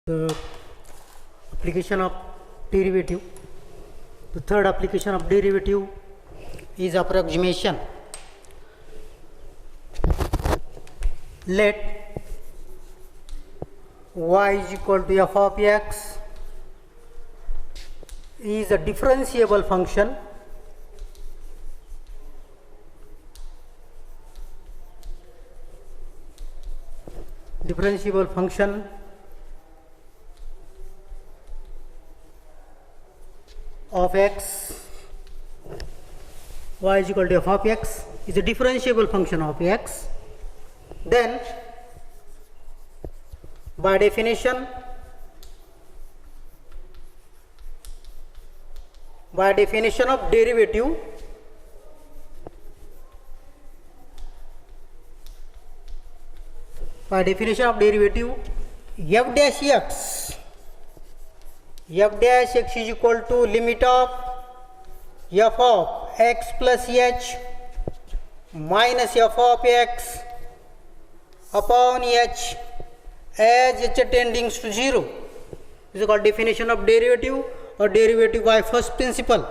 The application of derivative. The third application of derivative is approximation. Let y is equal to f of x is a differentiable function of x. Y is equal to f of x is a differentiable function of x. Then by definition of derivative, f dash x is equal to limit of f of x plus h minus f of x upon h as h tending to 0 is called definition of derivative or derivative by first principle.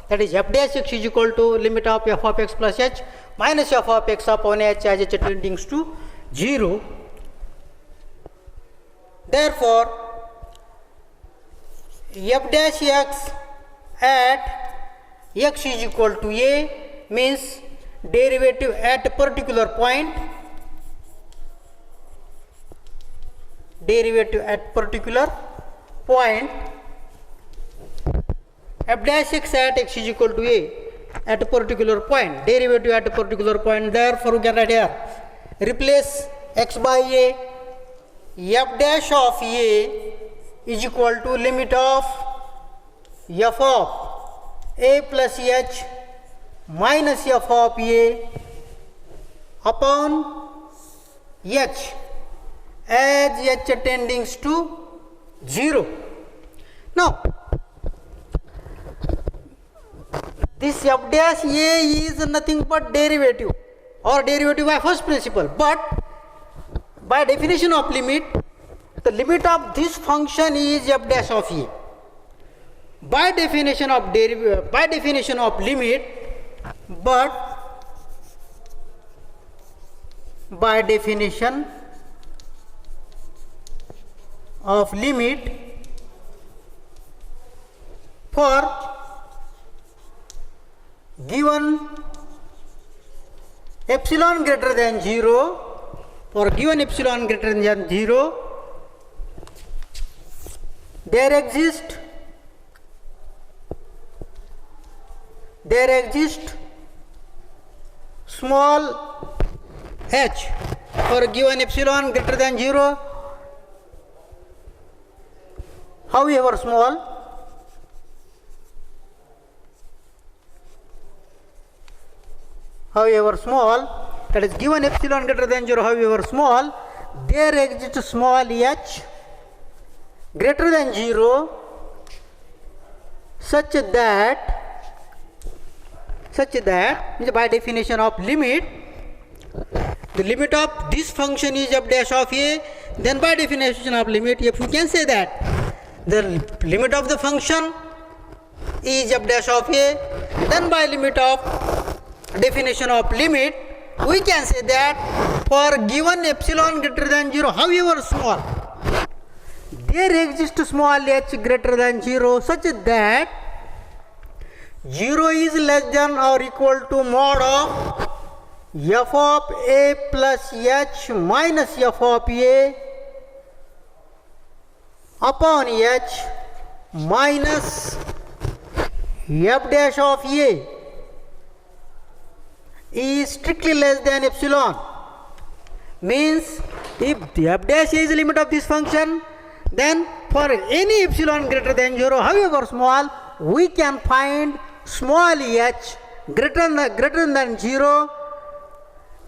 That is, f dash x is equal to limit of f of x plus h minus f of x upon h as h tending to 0. Therefore, f dash x at x is equal to a means derivative at a particular point, f dash x at x is equal to a at a particular point, derivative at a particular point. Therefore, we can write here, replace x by a, f dash of a is equal to limit of f of a plus h minus f of a upon h as h tending to 0. Now, this f dash a is nothing but derivative or derivative by first principle, but by definition of limit, the limit of this function is f dash of a. By definition of limit, but by definition of limit for given epsilon greater than 0, there exists small h for given epsilon greater than 0, however small, that is given epsilon greater than 0 however small, there exists small h greater than 0 such that by definition of limit, the limit of this function is f dash of a, then by definition of limit, if we can say that the limit of the function is f dash of a, then by limit of definition of limit, we can say that for given epsilon greater than 0 however small, there exists small h greater than 0 such that 0 is less than or equal to mod of f of a plus h minus f of a upon h minus f dash of a is strictly less than epsilon. Means if the f dash is the limit of this function, then for any epsilon greater than 0 however small, we can find small h greater than 0,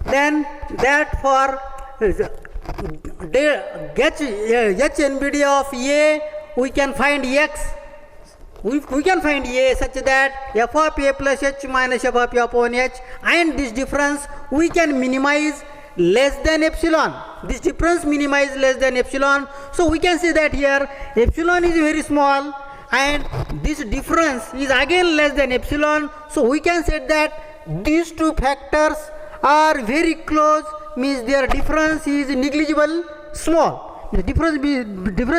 then that for h NBD of a, we can find x, we can find a such that f of a plus h minus f of a upon h, and this difference we can minimize less than epsilon. This difference minima is less than epsilon. So we can say that here epsilon is very small and this difference is again less than epsilon. So we can say that these two factors are very close, means their difference is negligible small. The difference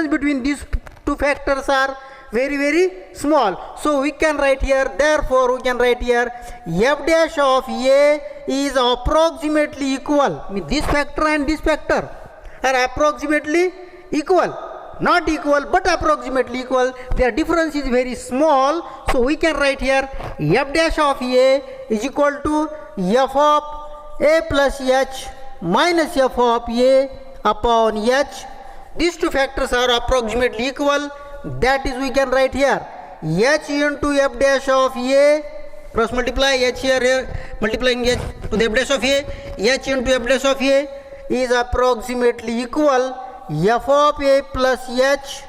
between these two factors are very small. So we can write here, therefore we can write here f dash of a is approximately equal. Means this factor and this factor are approximately equal, not equal but approximately equal. Their difference is very small. So we can write here f dash of a is equal to f of a plus h minus f of a upon h. These two factors are approximately equal. That is, we can write here h into f dash of a, cross multiply h here, multiplying h to the f dash of a, h into f dash of a is approximately equal f of a plus h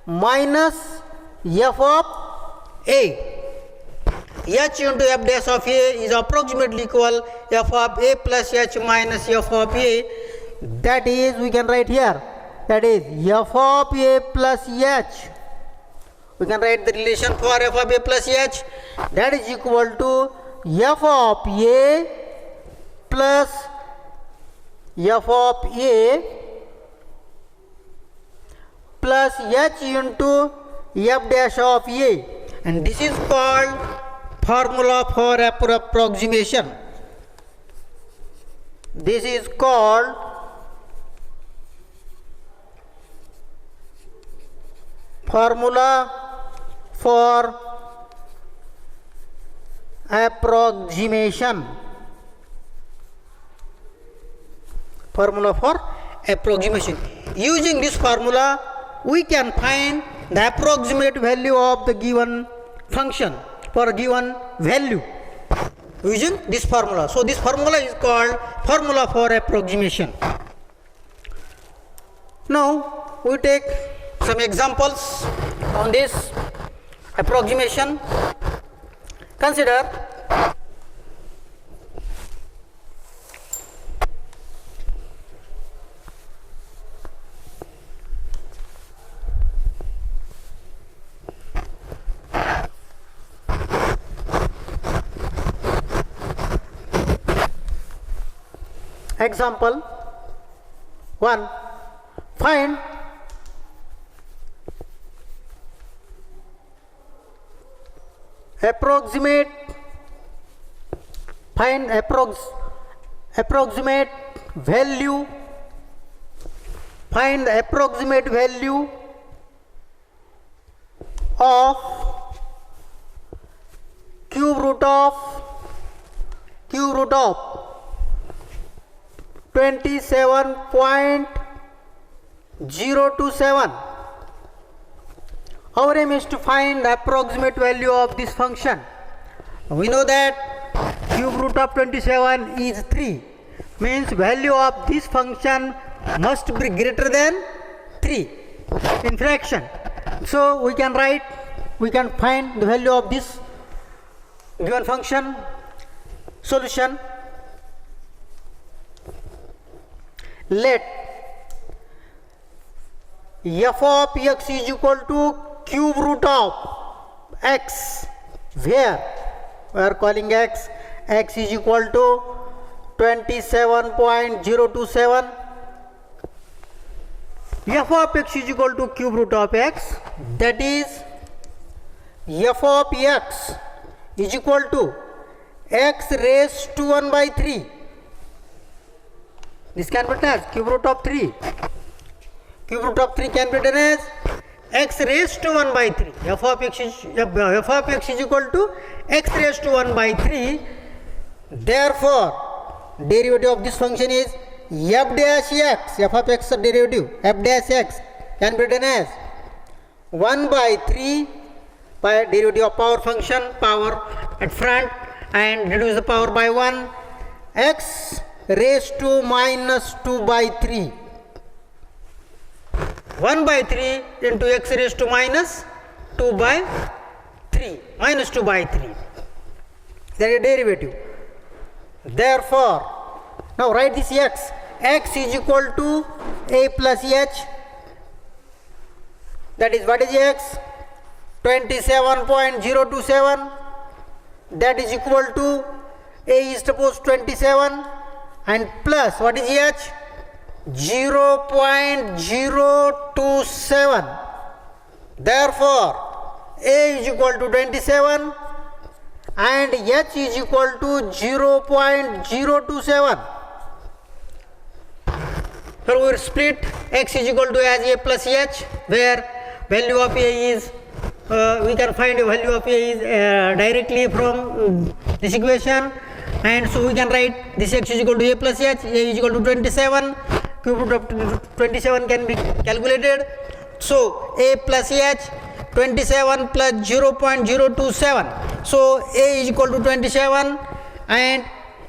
minus f of a. H into f dash of a is approximately equal f of a plus h minus f of a. That is, we can write here, that is f of a plus h. We can write the relation for f of a plus h, that is equal to f of a plus f of a plus h into f dash of a, and this is called formula for approximation. This is called formula for approximation. Formula for approximation. Using this formula, we can find the approximate value of the given function for a given value using this formula. So this formula is called formula for approximation. Now we take some examples on this approximation. Consider example 1. Find approximate value, find the approximate value of cube root of 27.027. Our aim is to find the approximate value of this function. We know that cube root of 27 is 3, means value of this function must be greater than 3 in fraction. So we can find the value of this given function. Solution: let f of x is equal to cube root of x, where we are calling x is equal to 27.027. f of x is equal to cube root of x, that is f of x is equal to x raised to 1 by 3. This can be written as cube root of 3. Cube root of 3 can be written as x raised to 1 by 3. f of x is equal to x raised to 1 by 3. Therefore, derivative of this function is f dash x. F of x derivative f dash x can be written as 1 by 3 by derivative of power function, power at front, and reduce the power by 1, x raised to minus 2 by 3. 1 by 3 into x raised to minus 2 by 3, minus 2 by 3. That is derivative. Therefore, Now write this x. X is equal to a plus h. That is, what is x? 27.027. That is equal to a is suppose 27 and plus what is h? 0.027. Therefore a is equal to 27 and h is equal to 0.027. So we will split x is equal to as a plus h, where value of a is we can find the value of a is directly from this equation, and so we can write this x is equal to a plus h. A is equal to 27. Cube root of 27 can be calculated. So a plus h, 27 plus 0.027. So a is equal to 27 and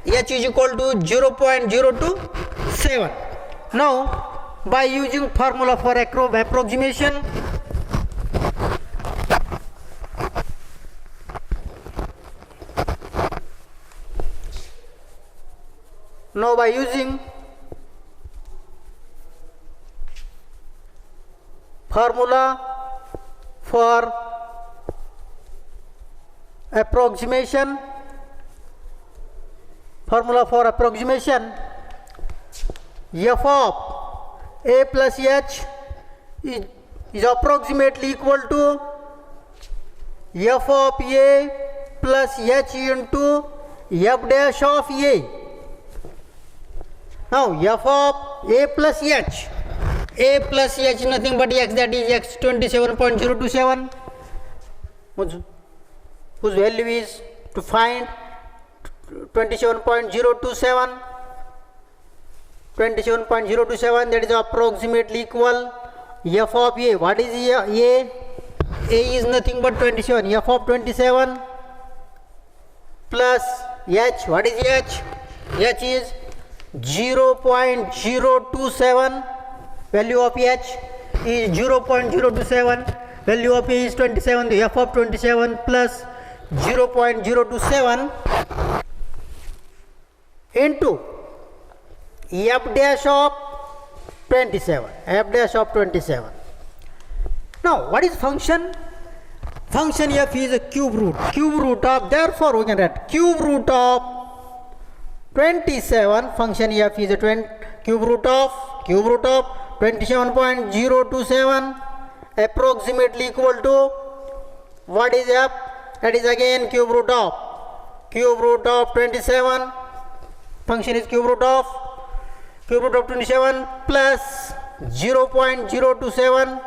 h is equal to 0.027. Now by using formula for approximation, formula for approximation, f of a plus h is approximately equal to f of a plus h into f dash of a. Now f of a plus h, a plus h nothing but x, that is x 27.027, whose value is to find 27.027. 27.027, that is approximately equal f of a. What is a? A is nothing but 27. F of 27 plus h. What is h? H is 0.027. Value of h is 0.027. Value of a is 27. The f of 27 plus 0.027 into f dash of 27. F dash of 27. Now what is function? Function f is a cube root. Cube root of, therefore we can write cube root of 27. Function f is a cube root of 27.027, approximately equal to what is f? That is again cube root of 27. Function is cube root of 27 plus 0.027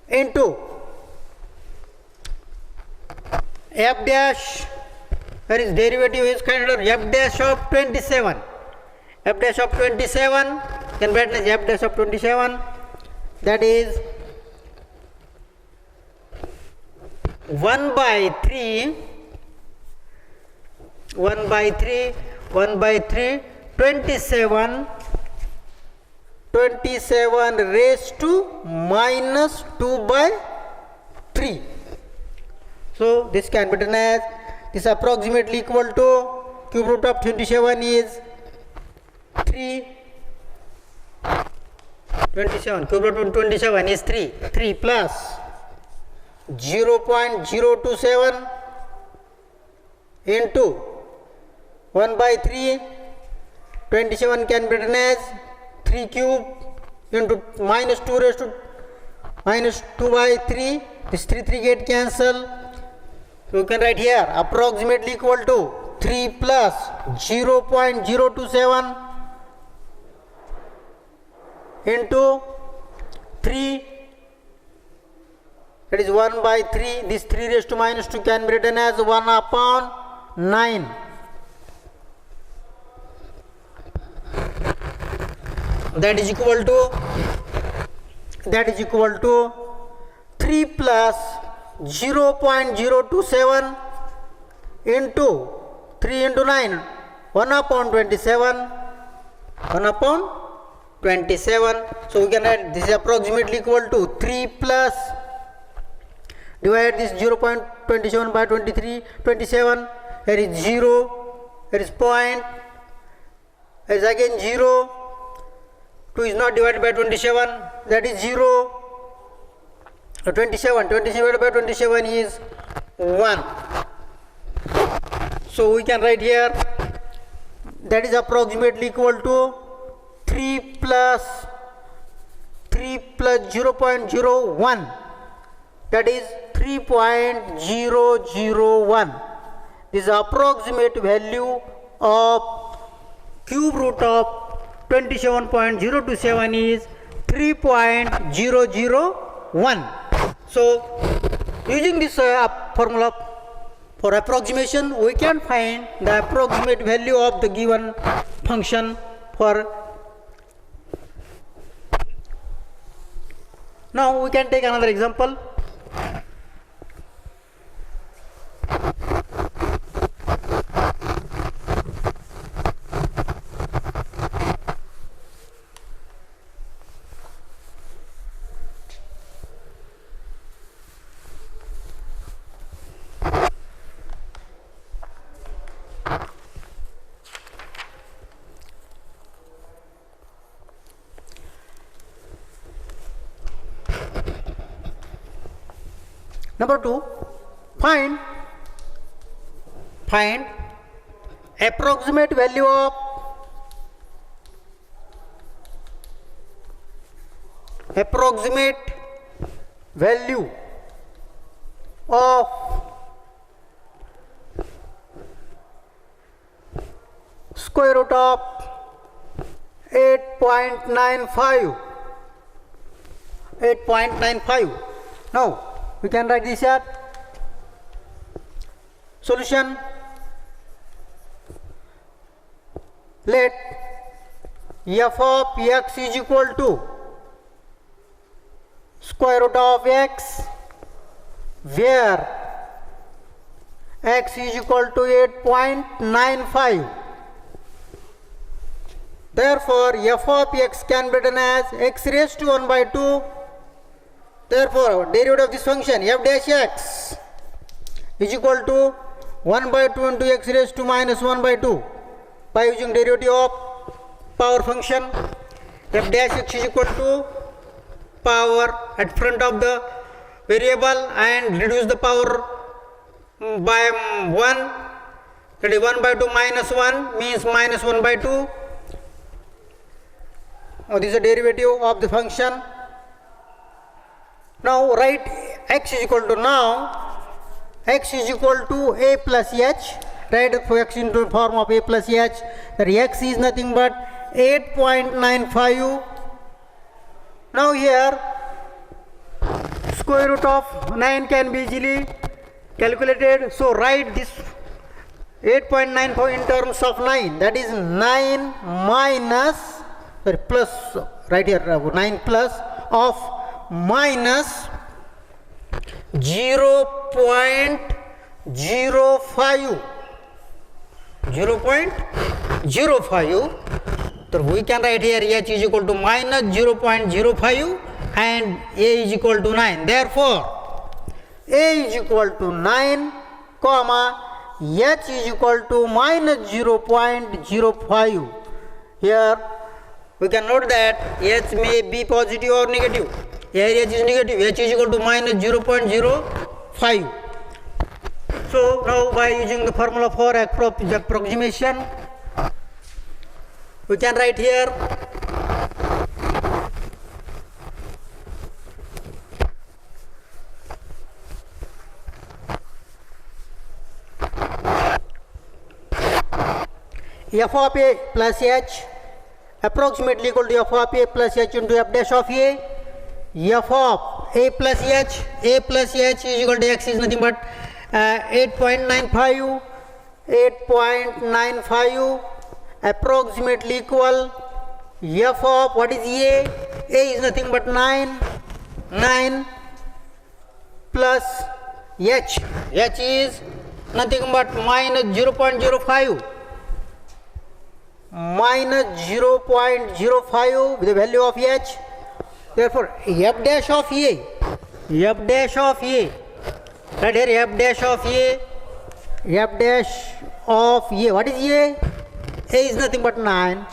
into f dash, where is derivative is considered f dash of 27. F dash of 27 can be written as f dash of 27, that is 1 by 3 27 raised to minus 2 by 3. So this can be written as, this approximately equal to cube root of 27 is 3. 27, cube root of 27 is 3 plus 0.027 into 1 by 3. 27 can be written as 3 cube into minus 2 raised to minus 2 by 3. This 3 get cancel. So you can write here approximately equal to 3 plus 0.027 into 3, that is 1 by 3. This 3 raised to minus 2 can be written as 1 upon 9. That is equal to 3 plus 0.027 into 3 into 9, 1 upon 27. So we can write this is approximately equal to 3 plus, divide this 0.27 by 27. Here is 0, here is point, is again 0. 2 is not divided by 27, that is 0. 27 divided by 27 is 1. So we can write here that is approximately equal to 3 plus 0.01, that is 3.001. This is approximate value of cube root of 27.027 is 3.001. So using this formula for approximation, we can find the approximate value of the given function for. Now we can take another example. Number 2, find approximate value of square root of 8.95. Now we can write this here. Solution: let f of x is equal to square root of x, where x is equal to 8.95. Therefore f of x can be written as x raised to 1 by 2. Therefore derivative of this function f dash x is equal to 1 by 2 into x raised to minus 1 by 2 by using derivative of power function. F dash x is equal to power at front of the variable and reduce the power by 1, that is 1 by 2 minus 1 means minus 1 by 2. Now this is the derivative of the function. Now write x is equal to a plus h. Write for x into the form of a plus h. That x is nothing but 8.95. Now here square root of 9 can be easily calculated. So write this 8.95 in terms of 9. That is 9 minus, plus, right here 9 plus of minus 0.05. So we can write here h is equal to minus 0.05 and a is equal to 9. Therefore a is equal to 9 comma h is equal to minus 0.05. Here we can note that h may be positive or negative. Here h is negative, h is equal to minus 0.05. So now by using the formula for approximation, we can write here f of a plus h approximately equal to f of a plus h into f dash of a. F of a plus h is equal to x is nothing but 8.95 approximately equal f of what is a is nothing but 9 plus h is nothing but minus 0.05 with the value of h. Therefore f dash of a right here f dash of a what is a is nothing but 9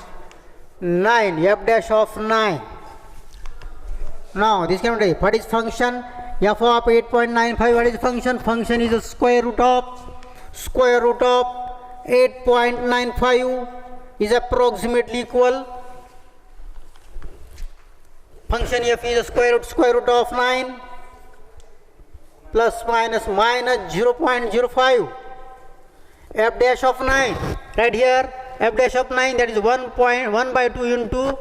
9, f dash of 9. Now this can be, what is function? F of 8.95, what is function? Function is the square root of 8.95 is approximately equal. Function f is the square root of 9 plus minus 0.05. F dash of 9, right here, f dash of 9, that is 1 by 2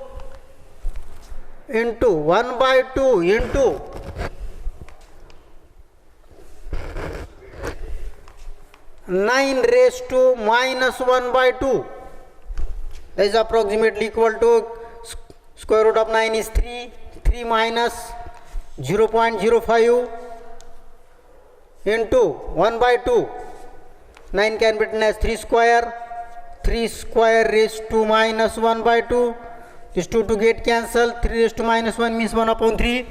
into 1 by 2 into 9 raised to minus 1 by 2. That is approximately equal to square root of 9 is 3 minus 0.05 into 1 by 2. 9 can be written as 3 square raised to minus 1 by 2. This 2 to get cancelled. 3 raised to minus 1 means 1 upon 3.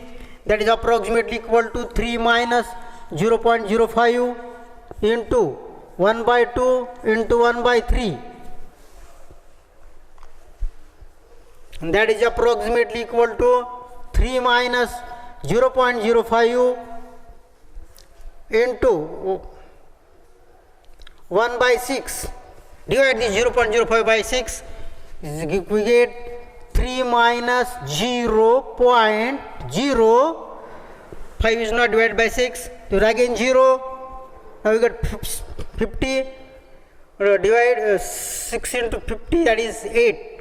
That is approximately equal to 3 minus 0.05 into 1 by 2 into 1 by 3. And that is approximately equal to 3 minus 0.05 into 1 by 6. Divide this 0.05 by 6. We get 3 minus 0.05 is not divided by 6. So again 0. Now we got 50. Divide 6 into 50, that is 8.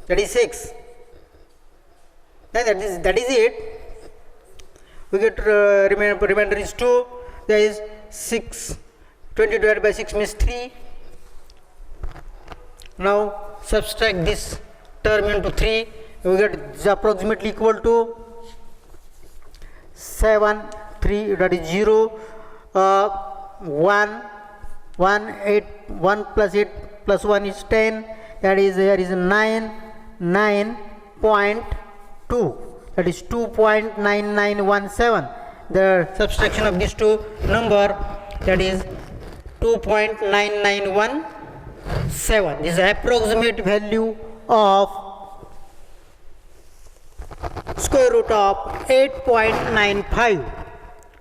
That is 6. That is it. We get remainder is 2. There is 6. 20 divided by 6 means 3. Now subtract this term into 3. We get approximately equal to 7, 3, that is 0, 1, 8, 1 plus 8 plus 1 is 10. That is, there is 9.2. That is 2.9917. The subtraction of these two number, that is 2.9917. This is the approximate value of square root of 8.95.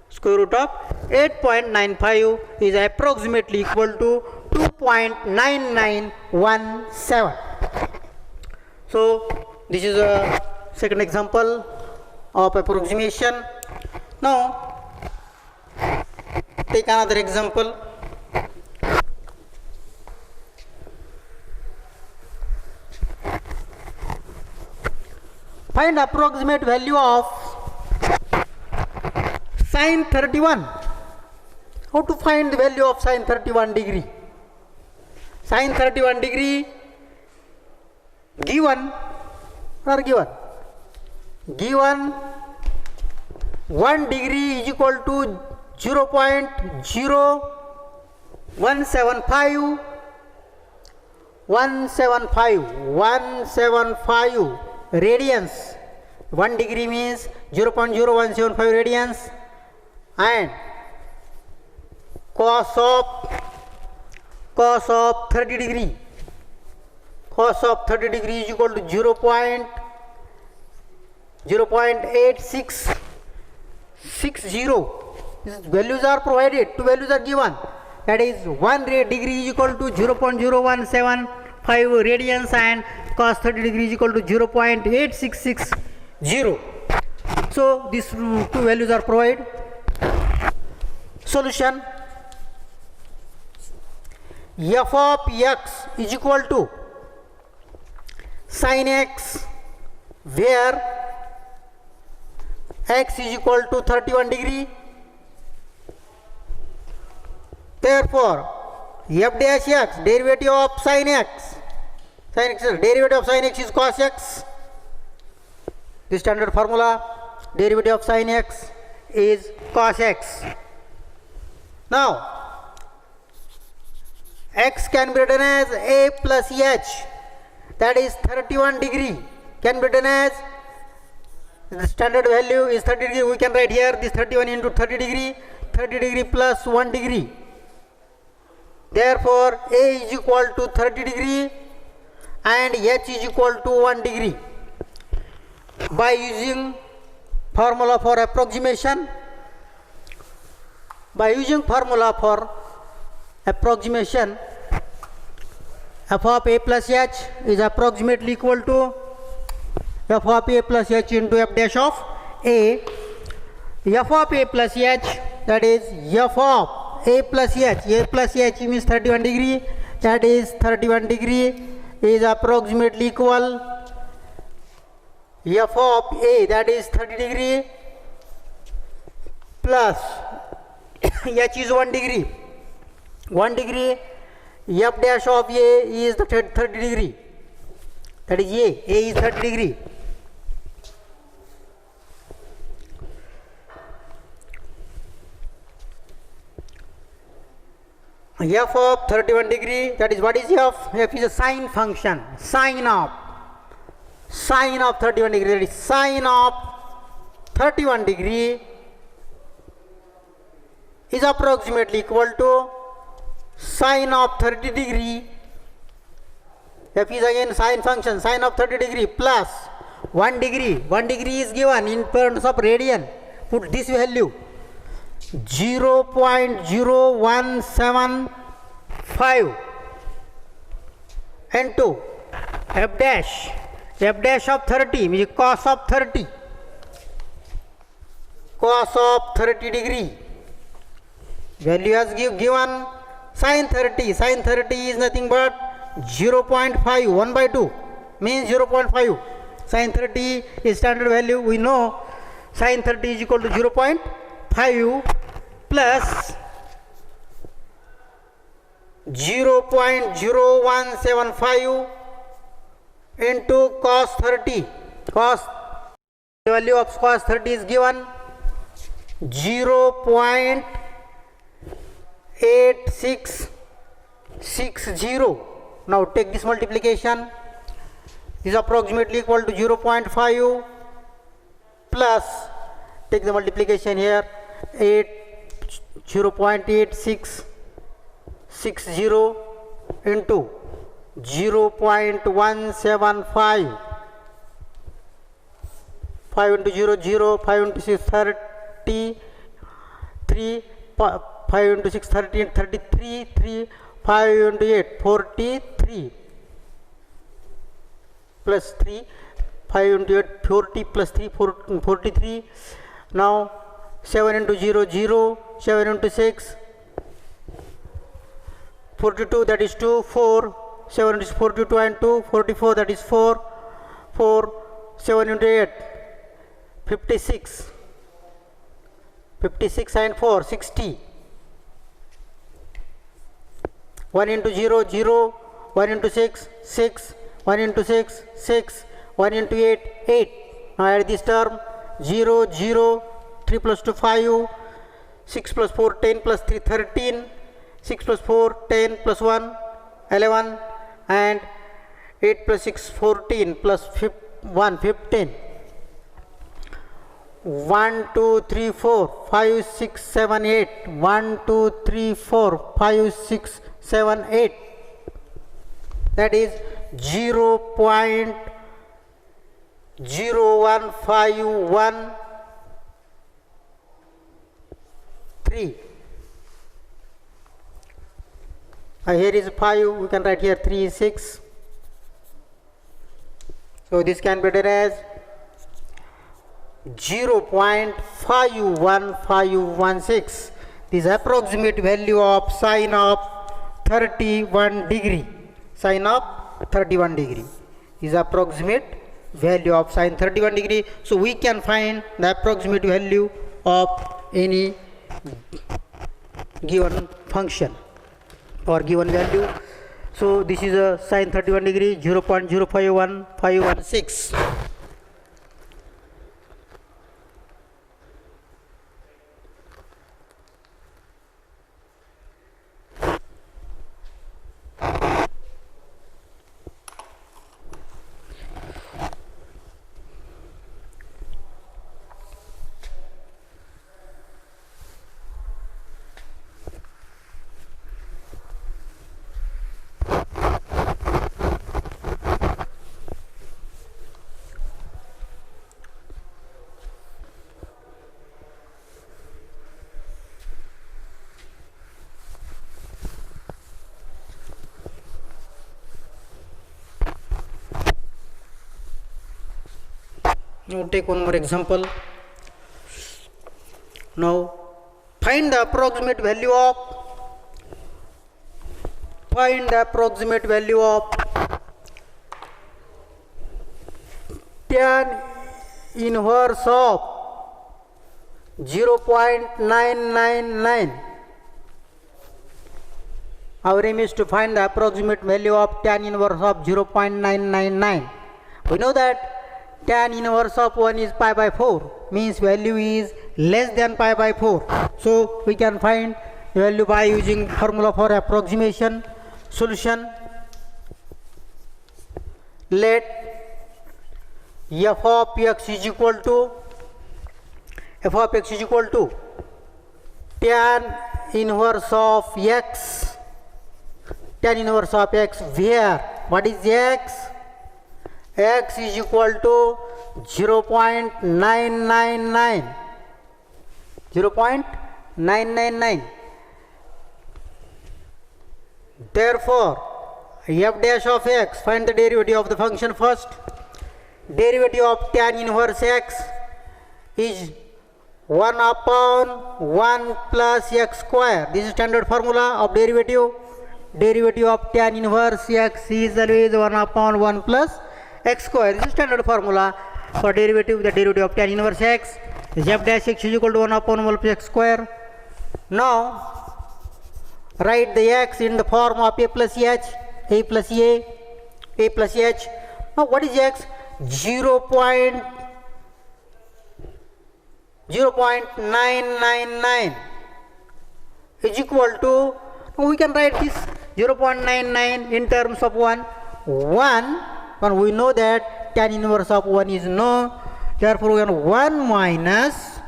Square root of 8.95 is approximately equal to 2.9917. So this is a second example of approximation. Now take another example. Find approximate value of sin 31. How to find the value of sin 31 degree? Sin 31 degree given or given? Given 1 degree is equal to 0.0175 radians. 1 degree means 0.0175 radians, and cos of 30 degree. Cos of 30 degree is equal to 0.8660. These values are provided, two values are given. That is 1 degree is equal to 0.0175 radians and cos 30 degree is equal to 0.8660. So these two values are provided. Solution: f of x is equal to sin x, where x is equal to 31 degree. Therefore f dash x, derivative of sin x, derivative of sin x is cos x. The standard formula, derivative of sin x is cos x. Now x can be written as a plus h, that is 31 degree, can be written as, the standard value is 30 degree. We can write here this 31 into 30 degree plus 1 degree. Therefore a is equal to 30 degree and h is equal to 1 degree. By using formula for approximation, f of a plus h is approximately equal to f of a plus h into f dash of a. F of a plus h, that is f of a plus h means 31 degree, that is 31 degree is approximately equal f of a, that is 30 degree, plus h is 1 degree. 1 degree, f dash of a is the 30 degree, that is a is 30 degree. F of 31 degree, that is, what is f? F is a sine function, sine of 31 degree, that is sine of 31 degree is approximately equal to sine of 30 degree. F is again sine function, sine of 30 degree plus 1 degree. 1 degree is given in terms of radian. Put this value 0.0175 into f dash of 30 means cos of 30 degree. Value has given sin 30. Sin 30 is nothing but 0.5, 1 by 2 means 0.5. Sin 30 is standard value. We know sin 30 is equal to 0.5 plus 0.0175 into cos 30. Cos value of cos 30 is given 0.8660. Now take this multiplication. This is approximately equal to 0.5 plus, take the multiplication here, 0.8660 into 0.175. 5 into 0, 0, 5 into 6, 30, 3, 5 into 6, 30, 33, 3, 5 into 8, 43, plus 3, 5 into 8, 40 plus 3, 43. Now 7 into 0, 0, 7 into 6, 42, that is 2, 4, 7 is 42 and 2, 44, that is 4, 4, 7 into 8, 56, 56 and 4, 60, 1 into 0, 0, 1 into 6, 6, 1 into 6, 6, 1 into 8, 8. Now add this term, 0, 0, 3 plus 2, 5, 6 plus 4, 10 plus 3, 13, 6 plus 4, 10 plus 1, 11, and 8 plus 6, 14 plus 1, 15. 1, 2, 3, 4, 5, 6, 7, 8. 1, 2, 3, 4, 5, 6, 7, 8. That is 0.01513. Here is 5, we can write here 3 is 6. So this can be written as 0.51516. This approximate value of sine of 31 degree. Sine of 31 degree is approximate value of sine 31 degree. So we can find the approximate value of any given function or given value. So this is a sine 31 degree, 0.051516. Now take one more example. Now find the approximate value of tan inverse of 0.999. Our aim is to find the approximate value of tan inverse of 0.999. We know that tan inverse of 1 is pi by 4, means value is less than pi by 4. So we can find the value by using formula for approximation. Solution: let f of x is equal to tan inverse of x. Tan inverse of x, where what is x? X is equal to 0.999. 0.999. Therefore, f dash of x, find the derivative of the function first. Derivative of tan inverse x is 1 upon 1 plus x square. This is standard formula of derivative. Derivative of tan inverse x is always 1 upon 1 plus x square. This is standard formula for derivative. The derivative of tan inverse x is f dash x is equal to 1 upon 1 plus x square. Now write the x in the form of a plus h, a plus a plus h. Now what is x? 0.999 is equal to, we can write this 0.99 in terms of 1. We know that tan inverse of 1 is no. Therefore we have 1 minus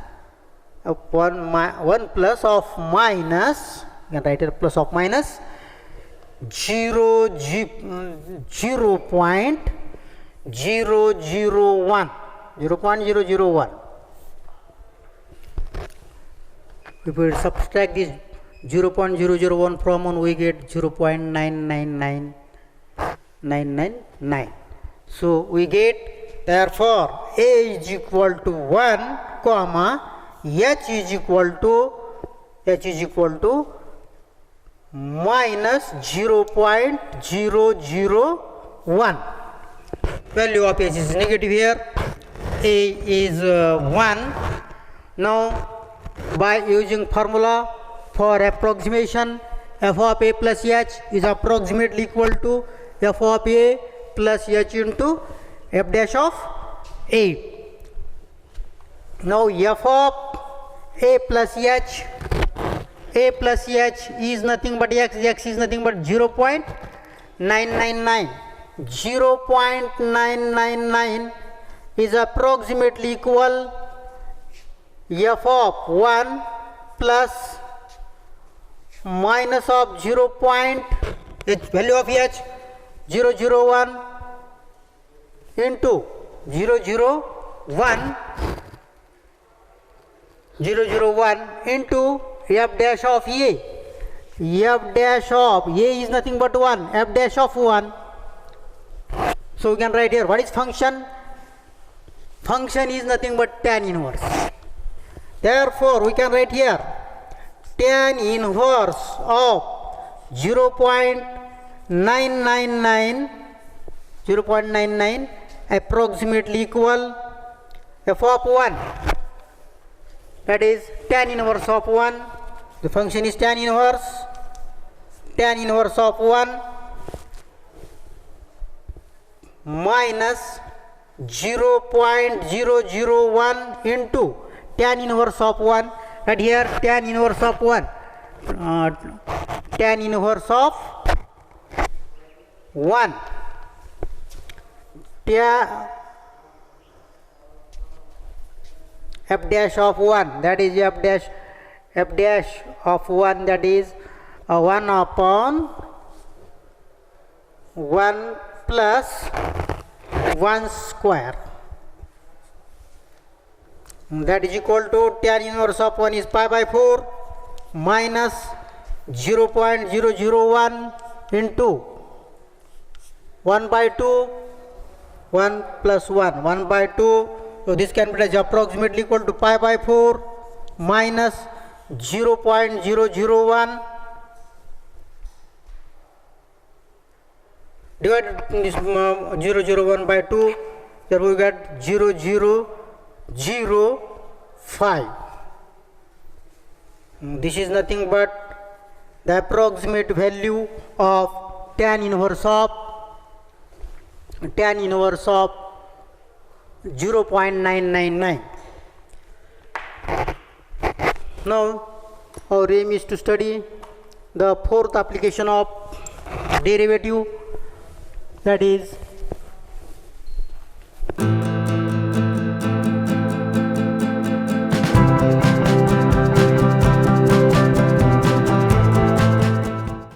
1 plus of minus, you can write it plus of minus 0.001. If we subtract this 0.001 from 1, we get 0.999999. So we get, therefore a is equal to 1, comma h is equal to minus 0.001. Value of h is negative here. A is 1. Now by using formula for approximation, f of a plus h is approximately equal to f of a plus h into f dash of a. Now f of a plus h is nothing but x is nothing but 0.999. 0.999 is approximately equal f of 1 plus minus of 0. Value of h 001 into 001 into f dash of a. F dash of a is nothing but 1, f dash of 1. So we can write here, what is function? Function is nothing but tan inverse. Therefore we can write here tan inverse of 0.999 approximately equal f of 1. That is tan inverse of 1. The function is tan inverse of 1 minus 0.001 into tan inverse of 1. Right here tan inverse of 1. Tan inverse of 1. F dash of 1, that is f dash of 1, that is 1 upon 1 plus 1 square. That is equal to tan inverse of 1 is pi by 4 minus 0.001 into 1 by 2, 1 plus 1, 1 by 2 So this can be written as approximately equal to pi by 4 minus 0.001 divided this 001 by 2. There we get 0.0005. This is nothing but the approximate value of tan inverse of 0.999. Now our aim is to study the fourth application of derivative, that is